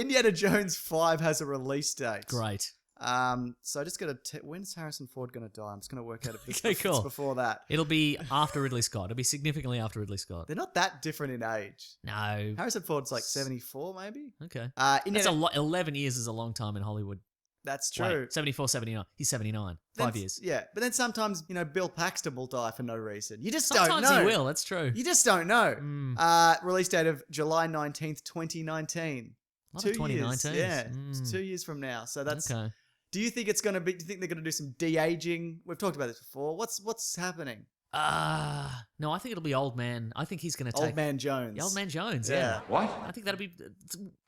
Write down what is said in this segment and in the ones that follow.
Indiana Jones 5 has a release date. Great. So I just got to... When's Harrison Ford going to die? I'm just going to work out if Okay, it's cool. before that. It'll be after Ridley Scott. It'll be significantly after Ridley Scott. They're not that different in age. No. Harrison Ford's like 74, maybe? Okay. Indiana... That's a lot. 11 years is a long time in Hollywood. That's true. Wait, 74, 79. He's 79. Then, 5 years. Yeah, but then sometimes, Bill Paxton will die for no reason. You just Sometimes don't know. he will. That's true. You just don't know. Mm. Release date of July 19th, 2019. Not 2 2019. years. Yeah, it's 2 years from now. So that's... Okay. Do you think it's going to be... Do you think they're going to do some de-aging? We've talked about this before. What's happening? No, I think it'll be Old Man. I think he's going to take... Old Man Jones. Old Man Jones, yeah. What? I think that'll be...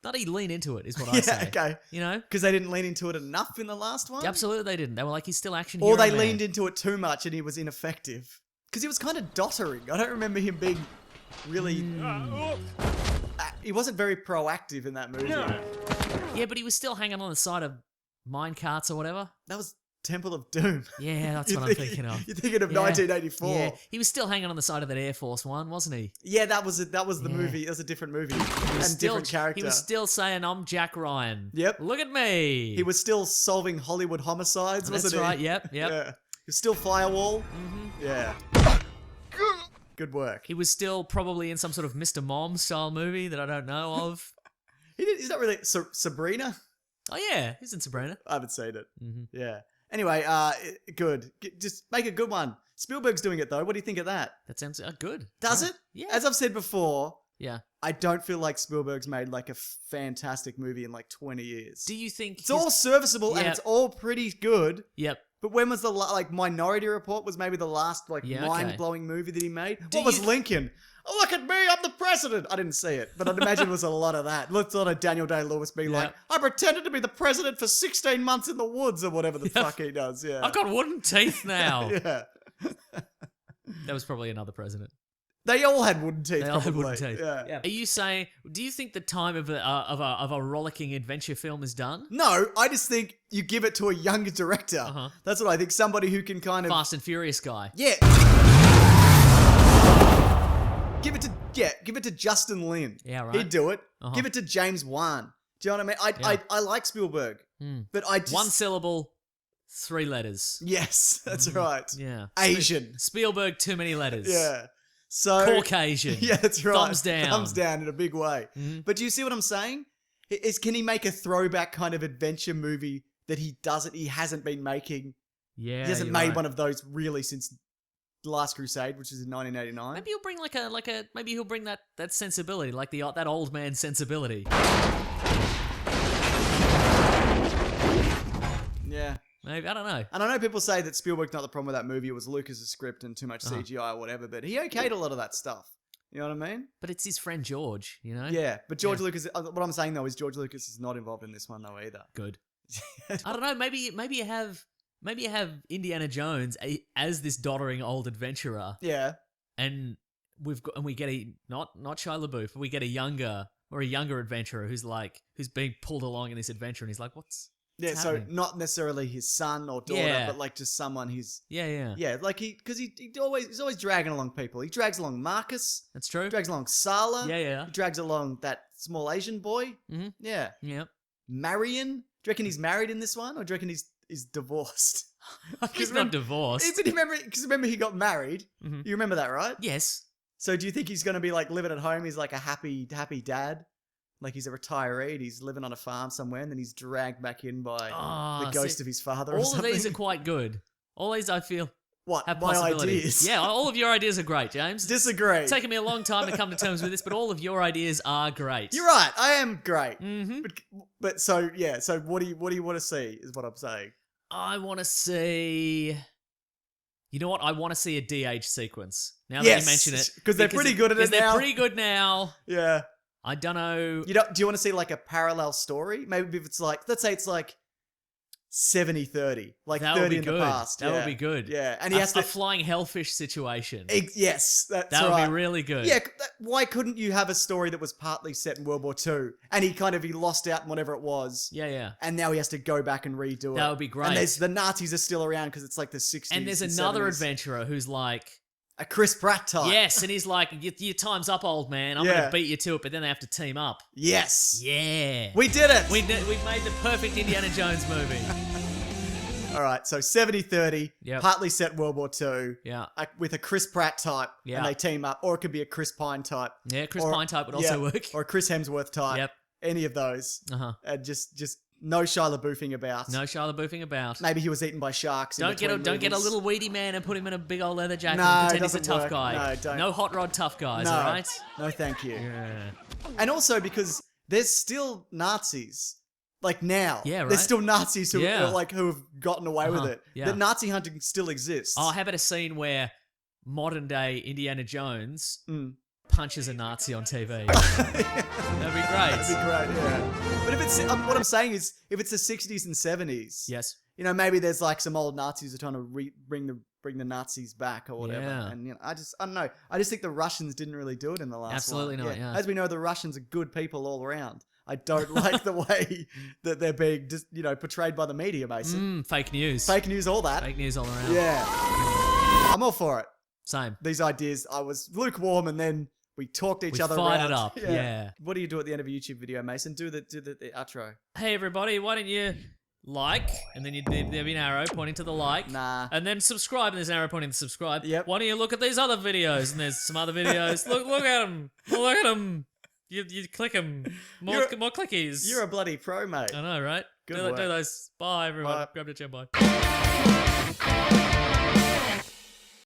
That'll lean into it, is what I say. Okay. You know? Because they didn't lean into it enough in the last one? Absolutely they didn't. They were like, he's still action Or hero they man. leaned into it too much and he was ineffective. Because he was kind of doddering. I don't remember him being really... he wasn't very proactive in that movie. Yeah, but he was still hanging on the side of mine carts or whatever. That was Temple of Doom. Yeah, that's what I'm thinking of. You're thinking of Yeah. 1984. Yeah, he was still hanging on the side of that Air Force One, wasn't he? Yeah, that was the Yeah. movie. It was a different movie. He was And different character. He was still saying, I'm Jack Ryan. Yep. Look at me. He was still solving Hollywood homicides, That's wasn't he? right, yep. Yeah. He was still Firewall. Mm-hmm. Yeah. Good work. He was still probably in some sort of Mr. Mom style movie that I don't know of. He's not really... Sabrina? Oh, yeah, he's in Sabrina. I haven't seen it. Mm-hmm. Yeah. Anyway, good. Just make a good one. Spielberg's doing it, though. What do you think of that? That sounds good. Does Right. it? Yeah. As I've said before, Yeah. I don't feel like Spielberg's made like a fantastic movie in like 20 years. Do you think... It's all serviceable and Yeah. it's all pretty good. Yep. But when was the Minority Report was maybe the last Yeah, okay. mind-blowing movie that he made? Do What was you- Lincoln? Oh, look at me, I'm the president. I didn't see it, but I'd imagine it was a lot of that. Looked on Daniel Day-Lewis being Yeah. like, I pretended to be the president for 16 months in the woods or whatever the Yeah. fuck he does. Yeah. I've got wooden teeth now. Yeah. That was probably another president. They all had wooden teeth. They all had probably. wooden teeth. Yeah. Are you saying? Do you think the time of a rollicking adventure film is done? No, I just think you give it to a younger director. Uh-huh. That's what I think. Somebody who can kind of... Fast and Furious guy. Yeah. Give it to Justin Lin. Yeah, right. He'd do it. Uh-huh. Give it to James Wan. Do you know what I mean? Yeah. I like Spielberg, Hmm. but I just... One syllable, 3 letters. Yes, that's right. Yeah. Asian. Spielberg, too many letters. Yeah. So... Caucasian. Yeah, that's right. Thumbs down. Thumbs down in a big way. Mhm. But do you see what I'm saying? Can he make a throwback kind of adventure movie that he hasn't been making? Yeah. He hasn't you're made right. one of those really since The Last Crusade, which is in 1989. Maybe he'll bring maybe he'll bring that sensibility, like that old man sensibility. Yeah. Maybe, I don't know. And I know people say that Spielberg's not the problem with that movie. It was Lucas's script and too much Uh-huh. CGI or whatever, but he okayed a lot of that stuff. You know what I mean? But it's his friend George, you know? Yeah, but George Yeah. Lucas, what I'm saying though is George Lucas is not involved in this one though either. Good. I don't know, maybe you have Indiana Jones as this doddering old adventurer, Yeah. and we get not Shia LaBeouf, but we get a younger adventurer who's being pulled along in this adventure, and he's like, what's Yeah, so happening? not necessarily his son or daughter, Yeah. but like just someone he's... Yeah, Yeah, like he's always dragging along people. He drags along Marcus, that's true. drags along Sala. Yeah. He drags along that small Asian boy. Mm-hmm. Yeah. Yep. Marion. Do you reckon he's married in this one, or do you reckon he's divorced? He's not remember- divorced. But remember he got married. Mhm. You remember that, right? Yes. So do you think he's going to be like living at home? He's like a happy dad? Like he's a retiree and he's living on a farm somewhere and then he's dragged back in by the ghost of his father or All something? of these are quite good. All these, I feel, What? have My possibilities. ideas? Yeah, all of your ideas are great, James. Disagree. It's taken me a long time to come to terms with this, but all of your ideas are great. You're right. I am great. Mm-hmm. But so, yeah. So what do you want to see is what I'm saying. I want to see... You know what? I want to see a DH sequence. Now Yes, that you mention it. 'cause they're pretty good at it They're now. pretty good now. Yeah. I don't know. Do you want to see like a parallel story? Maybe if it's like, let's say it's like 70-30. Like That would 30 be in good. the past. That would yeah. be good. Yeah. And he has a to... flying hellfish situation. Yes, that's That would right. be really good. Yeah, why couldn't you have a story that was partly set in World War II and he lost out in whatever it was, Yeah. and now he has to go back and redo it? That would be great. And the Nazis are still around because it's like the 60s. And there's and another 70s. adventurer who's like, A Chris Pratt type. Yes, and he's like, your time's up, old man. I'm going to beat you to it, but then they have to team up. Yes. Yeah. We did it. We've made the perfect Indiana Jones movie. All right, so 70-30, Yep. partly set World War II, Yeah. with a Chris Pratt type, Yeah. and they team up. Or it could be a Chris Pine type. Yeah, Chris Or- Pine type would also work. Or a Chris Hemsworth type. Yep. Any of those. Uh-huh. And just no Shia LaBeoufing about. No Shia LaBeoufing about. Maybe he was eaten by sharks. Don't get a little weedy man and put him in a big old leather jacket No, and it pretend he's a doesn't tough work. guy. No, don't. No hot rod tough guys, No. all right? No, thank you. Yeah. And also because there's still Nazis. Like now. Yeah, right. There's still Nazis who Yeah. who have gotten away with it. yeah. The Nazi hunting still exists. Oh, how about a scene where modern day Indiana Jones Mm. punches a Nazi on TV? That'd be great. That'd be great, yeah. But if it's what I'm saying is, if it's the 60s and 70s, Yes. you know, maybe there's like some old Nazis who are trying to bring the Nazis back or whatever. Yeah. And you know, I don't know. I just think the Russians didn't really do it in the last Absolutely one. not, yeah. As we know, the Russians are good people all around. I don't like the way that they're being just, portrayed by the media, Mason. Fake news. Fake news, all that. Fake news all around. Yeah. I'm all for it. Same. These ideas, I was lukewarm and then we talked each We other fired around. it up, yeah. What do you do at the end of a YouTube video, Mason? Do the outro. Hey everybody, why don't you like, and then there'll be an arrow pointing to the like. Nah. And then subscribe, and there's an arrow pointing to subscribe. Yep. Why don't you look at these other videos? And there's some other videos. Look at them. Look at them. You click them. More clickies. You're a bloody pro, mate. I know, right? Good do work. those. Bye, everyone. Bye. Grab the gem. Bye.